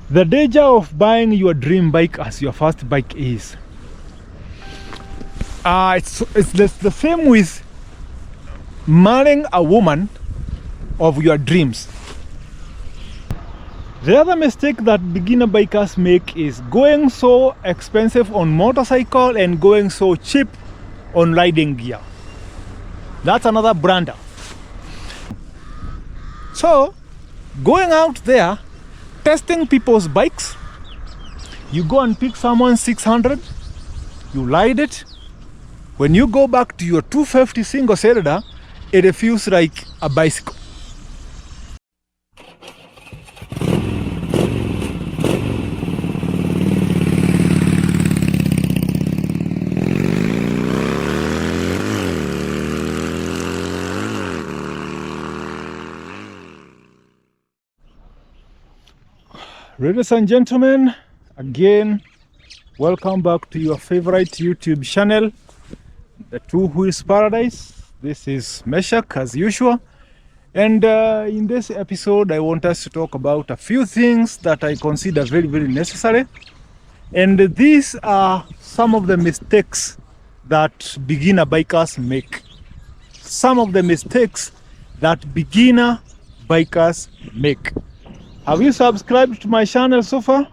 The danger of buying your dream bike as your first bike is it's the same with marrying a woman of your dreams. The other mistake that beginner bikers make is going so expensive on motorcycle and going so cheap on riding gear. That's another blunder. So going out there testing people's bikes, you go and pick someone 600, you ride it. When you go back to your 250 single cylinder, it feels like a bicycle. Ladies and gentlemen, again, welcome back to your favorite YouTube channel, The Two Wheels Paradise. This is Meshak as usual, and in this episode I want us to talk about a few things that I consider very, very necessary, and these are some of the mistakes that beginner bikers make. Some of the mistakes that beginner bikers make. Have you subscribed to my channel so far?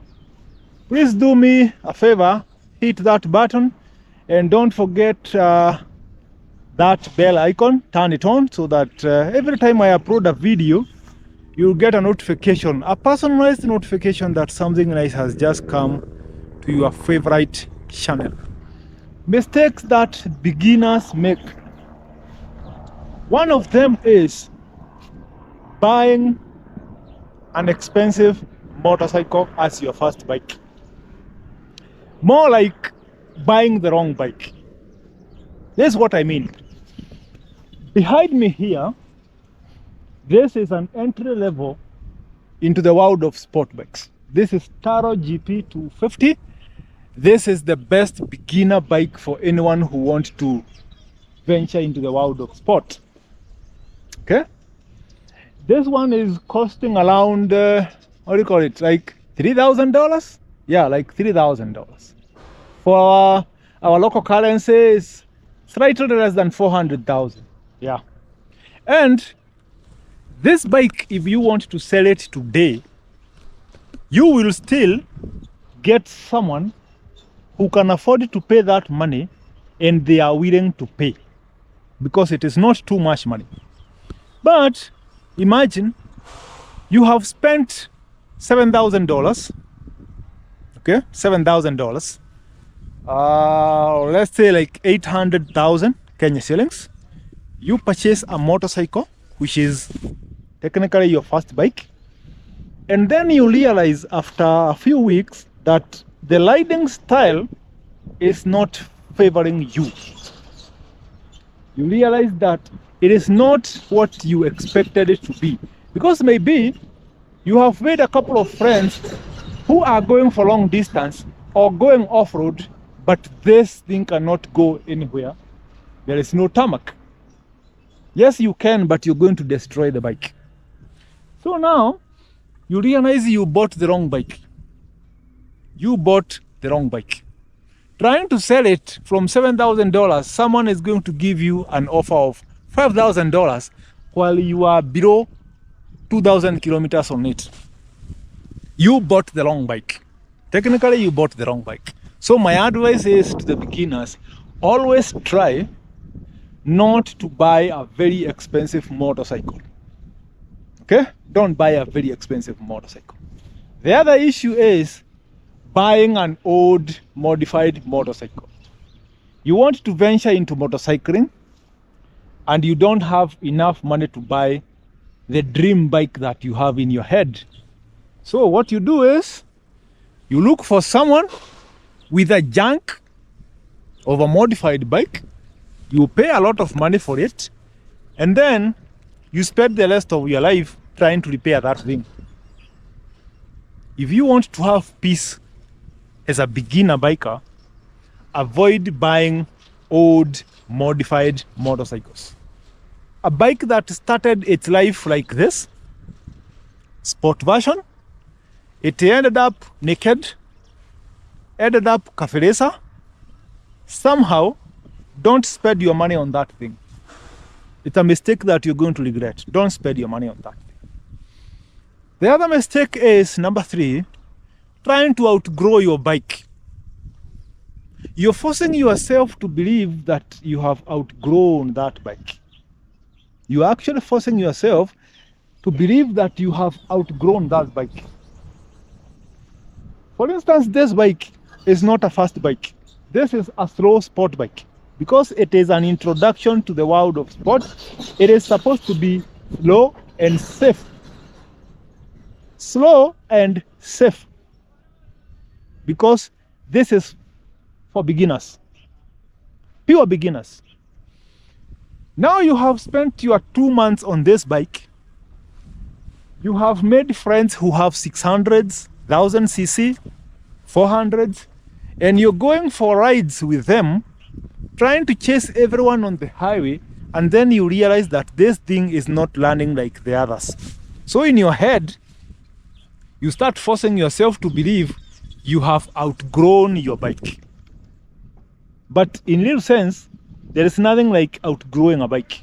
Please do me a favor, hit that button, and don't forget that bell icon, turn it on so that every time I upload a video, you'll get a notification, a personalized notification that something nice has just come to your favorite channel. Mistakes that beginners make. One of them is buying an expensive motorcycle as your first bike. More like buying the wrong bike. This is what I mean. Behind me here, this is an entry level into the world of sport bikes. This is Taro GP 250. This is the best beginner bike for anyone who wants to venture into the world of sport. Okay? This one is costing around, what do you call it, like $3,000? Yeah, like $3,000. For our local currency, it's slightly less than 400,000. Yeah. And this bike, if you want to sell it today, you will still get someone who can afford to pay that money, and they are willing to pay because it is not too much money. But imagine you have spent $7,000, okay, $7,000, let's say like 800,000 Kenya shillings. You purchase a motorcycle, which is technically your first bike, and then you realize after a few weeks that the riding style is not favoring you. You realize that it is not what you expected it to be, because maybe you have made a couple of friends who are going for long distance or going off-road, but this thing cannot go anywhere. There is no tarmac. Yes, you can, but you're going to destroy the bike. So now you realize you bought the wrong bike. You bought the wrong bike. Trying to sell it from $7,000, someone is going to give you an offer of $5,000 while you are below 2,000 kilometers on it. You bought the wrong bike. Technically, you bought the wrong bike. So my advice is to the beginners, always try not to buy a very expensive motorcycle. Okay? Don't buy a very expensive motorcycle. The other issue is buying an old modified motorcycle. You want to venture into motorcycling and you don't have enough money to buy the dream bike that you have in your head. So what you do is you look for someone with a junk of a modified bike, you pay a lot of money for it, and then you spend the rest of your life trying to repair that thing. If you want to have peace as a beginner biker, avoid buying old modified motorcycles. A bike that started its life like this, sport version, It ended up naked, ended up kafiresa. Somehow, don't spend your money on that thing. It's a mistake that you're going to regret. Don't spend your money on that thing. The other mistake is number 3, trying to outgrow your bike. You're forcing yourself to believe that you have outgrown that bike. You're actually forcing yourself to believe that you have outgrown that bike. For instance, this bike is not a fast bike. This is a slow sport bike. Because it is an introduction to the world of sport, it is supposed to be slow and safe. Slow and safe. Because this is for beginners. Pure beginners. Now you have spent your 2 months on this bike. You have made friends who have 600s, 1000cc, 400s, and you're going for rides with them, trying to chase everyone on the highway, and then you realize that this thing is not running like the others. So in your head, you start forcing yourself to believe you have outgrown your bike. But in real sense, there is nothing like outgrowing a bike.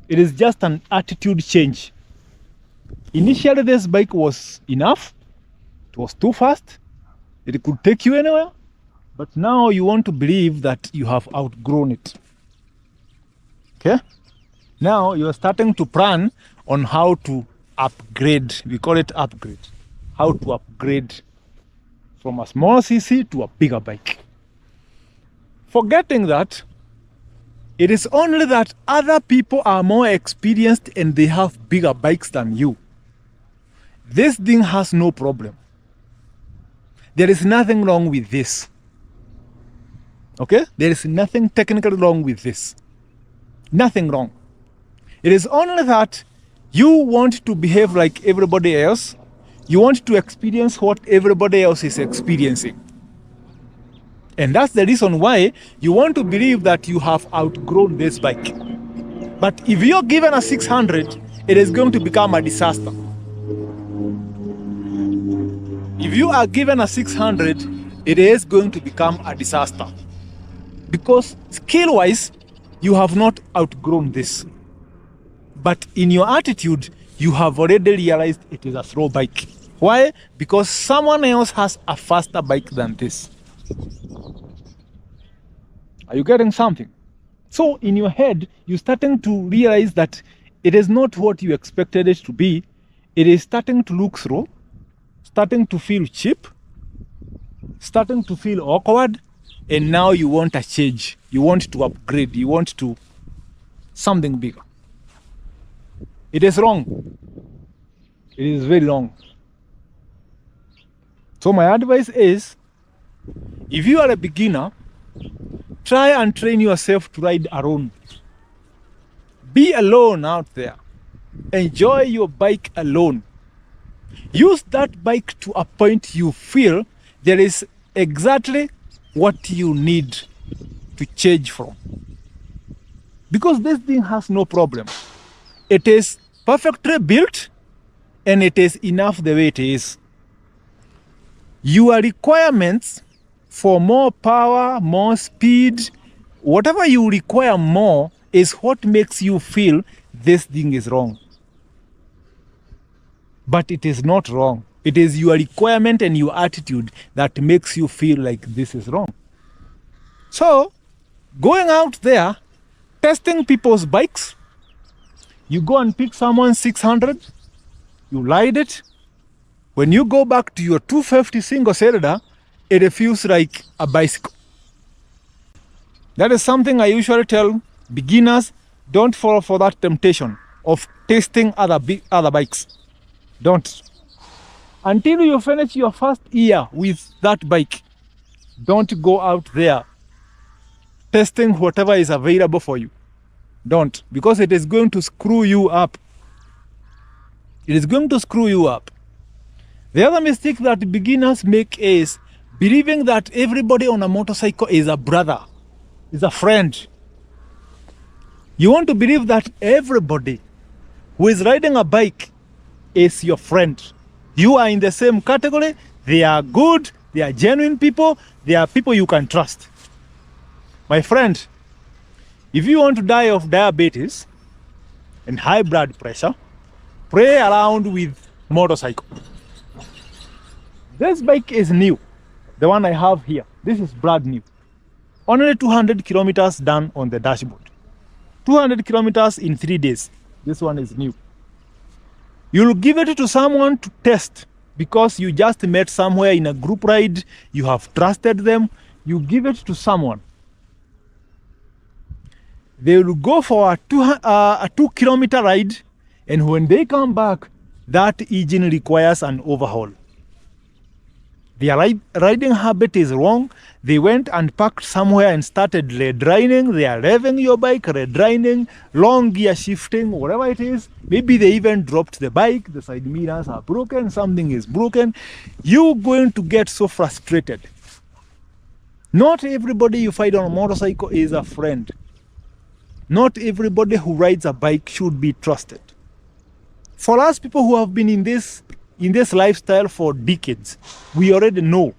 It is just an attitude change. Initially, this bike was enough. It was too fast. It could take you anywhere. But now you want to believe that you have outgrown it. Okay? Now you are starting to plan on how to upgrade. We call it upgrade. How to upgrade from a small cc to a bigger bike. Forgetting that it is only that other people are more experienced and they have bigger bikes than you. This thing has no problem. There is nothing wrong with this. Okay? There is nothing technically wrong with this. Nothing wrong. It is only that you want to behave like everybody else. You want to experience what everybody else is experiencing. And that's the reason why you want to believe that you have outgrown this bike. But if you're given a 600, it is going to become a disaster. If you are given a 600, it is going to become a disaster. Because skill-wise, you have not outgrown this. But in your attitude, you have already realized it is a slow bike. Why? Because someone else has a faster bike than this. Are you getting something? So in your head, you're starting to realize that it is not what you expected it to be. It is starting to look slow, starting to feel cheap, starting to feel awkward, and now you want a change. You want to upgrade. You want to something bigger. It is wrong. It is very wrong. So my advice is, if you are a beginner, try and train yourself to ride alone. Be alone out there. Enjoy your bike alone. Use that bike to a point you feel there is exactly what you need to change from. Because this thing has no problem. It is perfectly built and it is enough the way it is. Your requirements for more power, more speed, whatever you require more is what makes you feel this thing is wrong. But it is not wrong. It is your requirement and your attitude that makes you feel like this is wrong. So, going out there, testing people's bikes, you go and pick someone's 600, you ride it. When you go back to your 250 single cylinder, it feels like a bicycle. That is something I usually tell beginners, don't fall for that temptation of testing other bikes. Don't. Until you finish your first year with that bike, don't go out there testing whatever is available for you. Don't, because it is going to screw you up. It is going to screw you up. The other mistake that beginners make is believing that everybody on a motorcycle is a brother, is a friend. You want to believe that everybody who is riding a bike is your friend. You are in the same category. They are good, they are genuine people, they are people you can trust. My friend, if you want to die of diabetes and high blood pressure, play around with motorcycle. This bike is new, the one I have here. This is brand new. Only 200 kilometers done on the dashboard. 200 kilometers in 3 days. This one is new. You'll give it to someone to test because you just met somewhere in a group ride, you have trusted them, you give it to someone. They will go for a 2-kilometer ride, and when they come back, that engine requires an overhaul. Their riding habit is wrong. They went and parked somewhere and started redlining. They are revving your bike, redlining, long gear shifting, whatever it is. Maybe they even dropped the bike, the side mirrors are broken, something is broken. You're going to get so frustrated. Not everybody you find on a motorcycle is a friend. Not everybody who rides a bike should be trusted. For us people who have been in this lifestyle for decades, we already know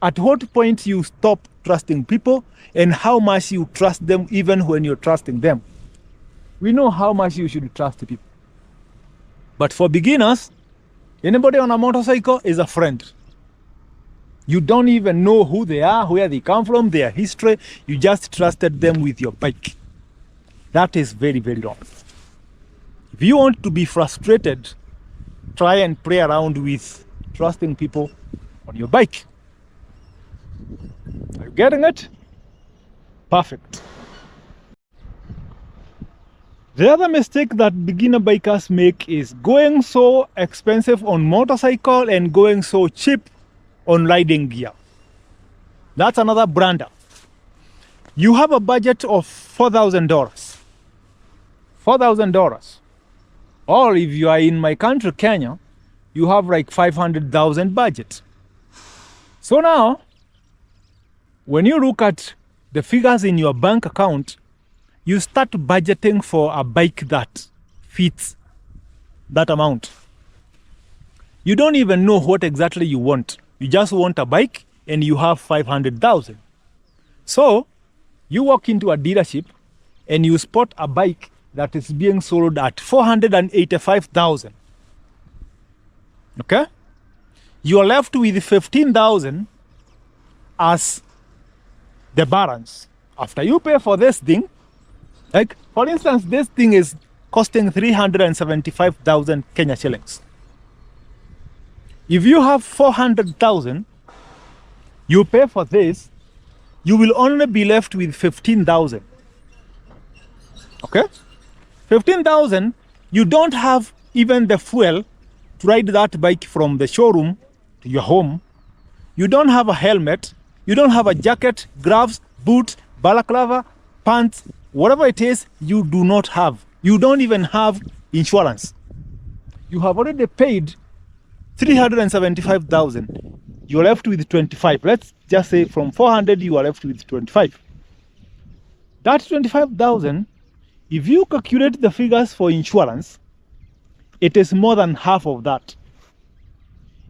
at what point you stop trusting people and how much you trust them even when you're trusting them. We know how much you should trust people. But for beginners, anybody on a motorcycle is a friend. You don't even know who they are, where they come from, their history. You just trusted them with your bike. That is very, very wrong. If you want to be frustrated, try and play around with trusting people on your bike. Are you getting it? Perfect. The other mistake that beginner bikers make is going so expensive on motorcycle and going so cheap on riding gear. That's another brander. You have a budget of $4,000. $4,000. Or if you are in my country, Kenya, you have like 500,000 budget. So now, when you look at the figures in your bank account, you start budgeting for a bike that fits that amount. You don't even know what exactly you want. You just want a bike and you have 500,000. So you walk into a dealership and you spot a bike that is being sold at 485,000. Okay? You are left with 15,000 as the balance. After you pay for this thing, like for instance, this thing is costing 375,000 Kenya shillings. If you have 400,000, you pay for this, you will only be left with 15,000. Okay? 15,000, you don't have even the fuel to ride that bike from the showroom to your home. You don't have a helmet. You don't have a jacket, gloves, boots, balaclava, pants, whatever it is, you do not have. You don't even have insurance. You have already paid 375,000. You're left with 25. Let's just say from 400, you are left with 25. That 25,000, if you calculate the figures for insurance, it is more than half of that.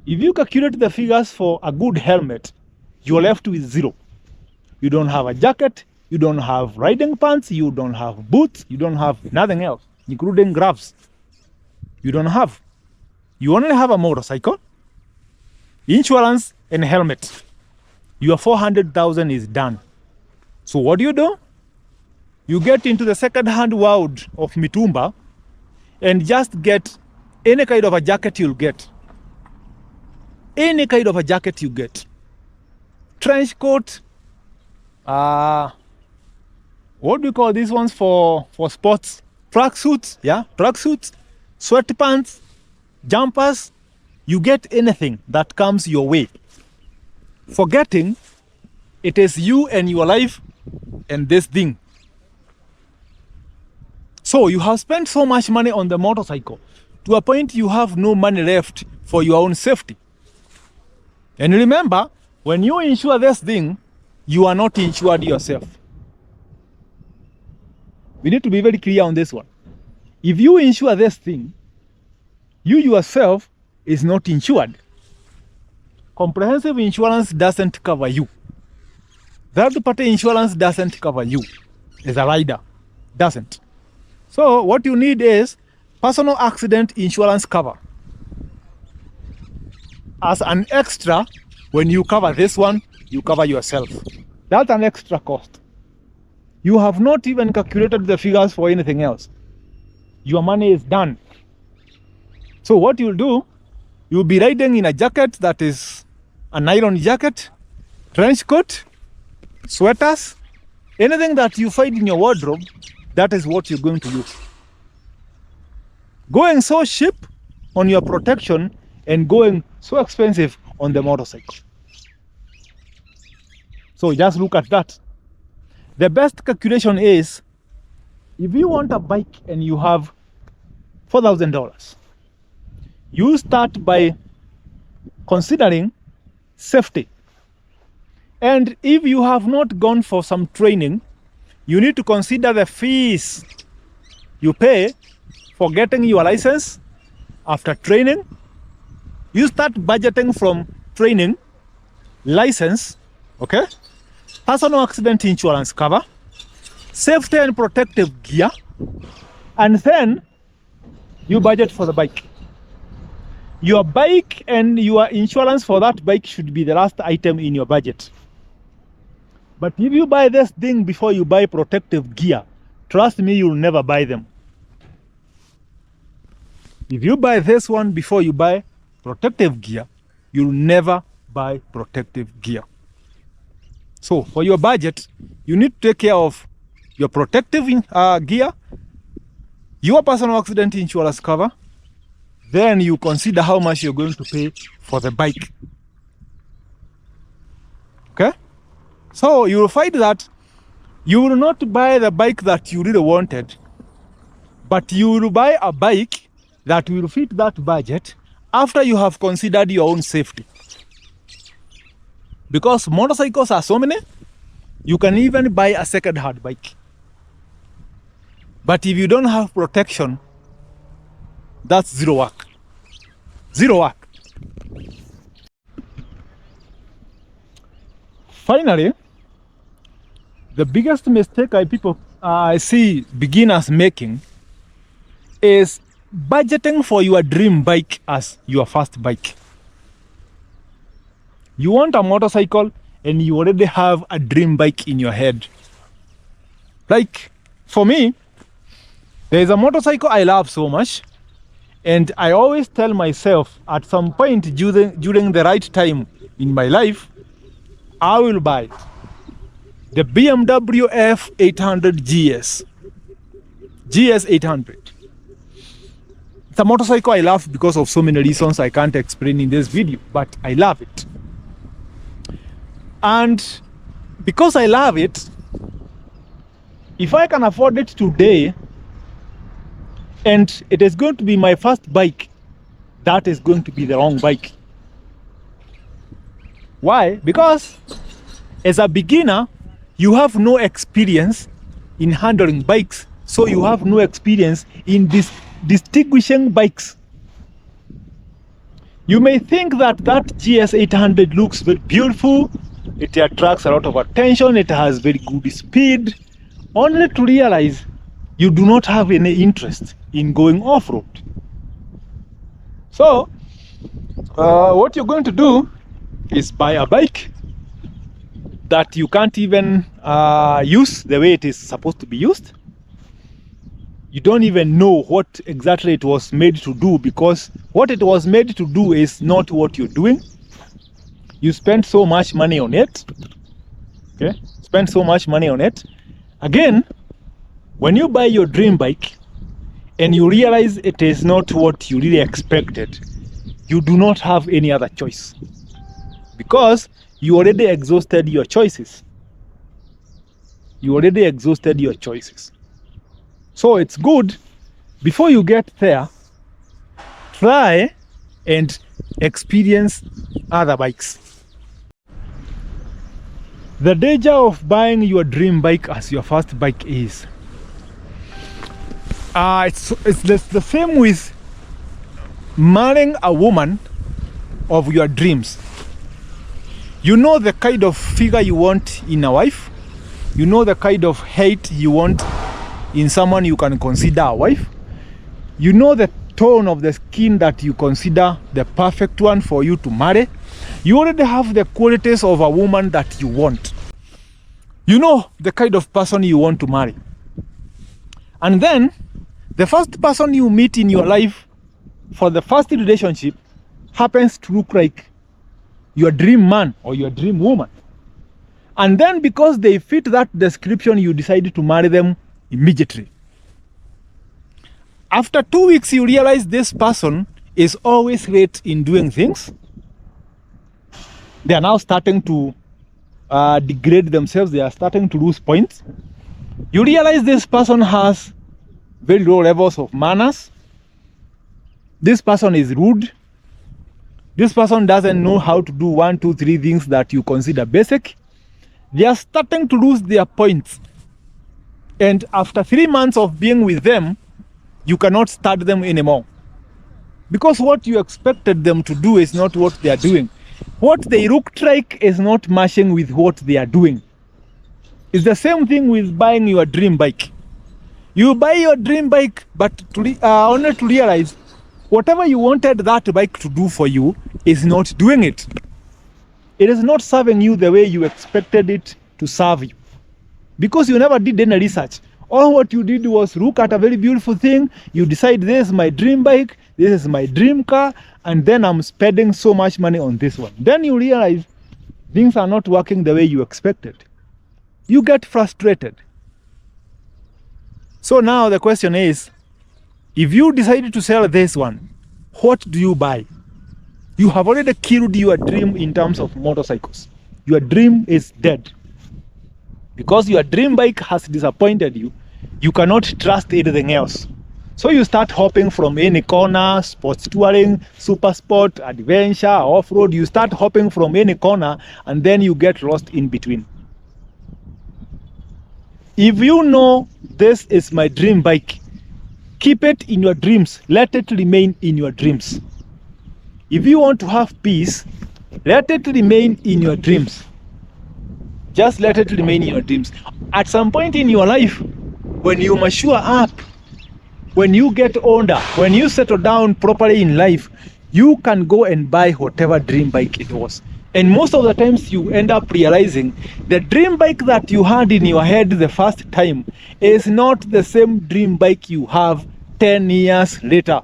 If you calculate the figures for a good helmet, you're left with zero. You don't have a jacket, you don't have riding pants, you don't have boots, you don't have nothing else, including gloves. You don't have. You only have a motorcycle, insurance, and helmet. Your 400,000 is done. So what do? You get into the second-hand world of mitumba and just get any kind of a jacket you'll get. Any kind of a jacket you get. Trench coat, what do you call these ones for sports? Track suits, yeah, track suits, sweatpants, jumpers. You get anything that comes your way, forgetting it is you and your life and this thing. So you have spent so much money on the motorcycle to a point you have no money left for your own safety. And remember, when you insure this thing, you are not insured yourself. We need to be very clear on this one. If you insure this thing, you yourself is not insured. Comprehensive insurance doesn't cover you. Third-party insurance doesn't cover you as a rider. Doesn't. So what you need is personal accident insurance cover. As an extra, when you cover this one, you cover yourself. That's an extra cost. You have not even calculated the figures for anything else. Your money is done. So what you'll do, you'll be riding in a jacket that is a nylon jacket, trench coat, sweaters, anything that you find in your wardrobe, that is what you're going to use. Going so cheap on your protection and going so expensive on the motorcycle. So just look at that. The best calculation is, if you want a bike and you have $4,000, you start by considering safety. And if you have not gone for some training, you need to consider the fees you pay for getting your license after training. You start budgeting from training, license, okay? Personal accident insurance cover, safety and protective gear, and then you budget for the bike. Your bike and your insurance for that bike should be the last item in your budget. But if you buy this thing before you buy protective gear, trust me, you'll never buy them. If you buy this one before you buy protective gear, you'll never buy protective gear. So for your budget, you need to take care of your protective gear, your personal accident insurance cover, then you consider how much you're going to pay for the bike. Okay? So you will find that you will not buy the bike that you really wanted, but you will buy a bike that will fit that budget after you have considered your own safety. Because motorcycles are so many, you can even buy a second-hand bike. But if you don't have protection, that's zero work. Zero work. Finally, the biggest mistake I see beginners making is budgeting for your dream bike as your first bike. You want a motorcycle and you already have a dream bike in your head. Like for me, there is a motorcycle I love so much, and I always tell myself at some point during the right time in my life, I will buy it. The BMW F800 GS. GS 800. It's a motorcycle I love because of so many reasons I can't explain in this video, but I love it. And because I love it, if I can afford it today, and it is going to be my first bike, that is going to be the wrong bike. Why? Because as a beginner, you have no experience in handling bikes, so you have no experience in distinguishing bikes. You may think that GS 800 looks very beautiful, it attracts a lot of attention, it has very good speed, only to realize you do not have any interest in going off-road. So, what you're going to do is buy a bike that you can't even use the way it is supposed to be used. You don't even know what exactly it was made to do, because what it was made to do is not what you're doing. You spend so much money on it. Okay? Spend so much money on it. Again, when you buy your dream bike and you realize it is not what you really expected, you do not have any other choice, because you already exhausted your choices. You already exhausted your choices. So it's good, before you get there, try and experience other bikes. The danger of buying your dream bike as your first bike is, it's the same with marrying a woman of your dreams. You know the kind of figure you want in a wife. You know the kind of height you want in someone you can consider a wife. You know the tone of the skin that you consider the perfect one for you to marry. You already have the qualities of a woman that you want. You know the kind of person you want to marry. And then the first person you meet in your life for the first relationship happens to look like your dream man or your dream woman. And then because they fit that description, you decide to marry them immediately. After 2 weeks, you realize this person is always late in doing things. They are now starting to degrade themselves. They are starting to lose points. You realize this person has very low levels of manners. This person is rude. This person doesn't know how to do 1, 2, 3 things that you consider basic. They are starting to lose their points. And after 3 months of being with them, you cannot start them anymore. Because what you expected them to do is not what they are doing. What they look like is not matching with what they are doing. It's the same thing with buying your dream bike. You buy your dream bike, but only to realize whatever you wanted that bike to do for you is not doing it. It is not serving you the way you expected it to serve you. Because you never did any research. All what you did was look at a very beautiful thing. You decide this is my dream bike, this is my dream car, and then I'm spending so much money on this one. Then you realize things are not working the way you expected. You get frustrated. So now the question is, if you decided to sell this one, what do you buy? You have already killed your dream in terms of motorcycles. Your dream is dead. Because your dream bike has disappointed you, you cannot trust anything else. So you start hopping from any corner, sports touring, super sport, adventure, off-road. You start hopping from any corner and then you get lost in between. If you know this is my dream bike, keep it in your dreams. Let it remain in your dreams. If you want to have peace, let it remain in your dreams. Just let it remain in your dreams. At some point in your life, when you mature up, when you get older, when you settle down properly in life, you can go and buy whatever dream bike it was. And most of the times you end up realizing the dream bike that you had in your head the first time is not the same dream bike you have 10 years later.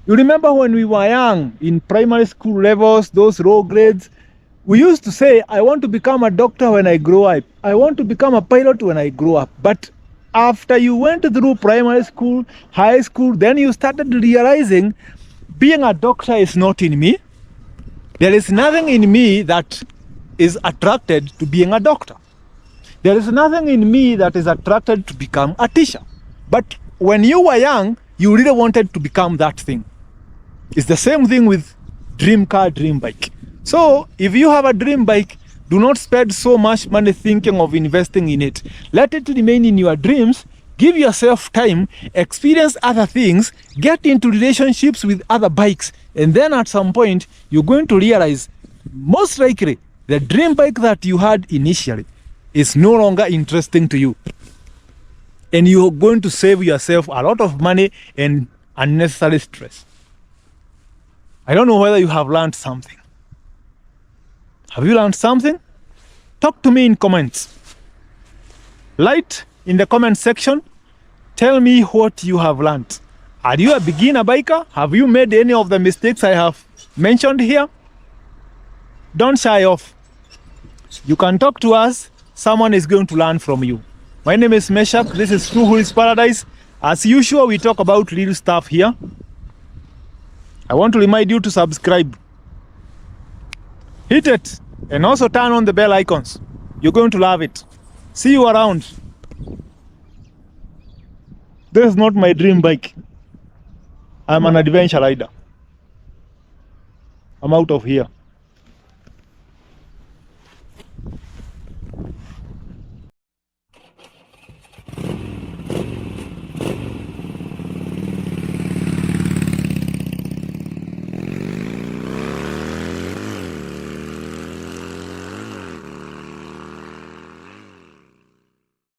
You remember when we were young, in primary school levels, those low grades, we used to say, I want to become a doctor when I grow up. I want to become a pilot when I grow up. But after you went through primary school, high school, then you started realizing being a doctor is not in me. There is nothing in me that is attracted to being a doctor. There is nothing in me that is attracted to become a teacher. But when you were young, you really wanted to become that thing. It's the same thing with dream car, dream bike. So if you have a dream bike, do not spend so much money thinking of investing in it. Let it remain in your dreams. Give yourself time, experience other things, get into relationships with other bikes, and then at some point, you're going to realize, most likely, the dream bike that you had initially is no longer interesting to you. And you're going to save yourself a lot of money and unnecessary stress. I don't know whether you have learned something. Have you learned something? Talk to me in comments. Write in the comment section. Tell me what you have learned. Are you a beginner biker? Have you made any of the mistakes I have mentioned here? Don't shy off. You can talk to us. Someone is going to learn from you. My name is Meshach. This is True Wheels Paradise. As usual, we talk about real stuff here. I want to remind you to subscribe. Hit it and also turn on the bell icons. You're going to love it. See you around. This is not my dream bike. I'm an adventure rider. I'm out of here.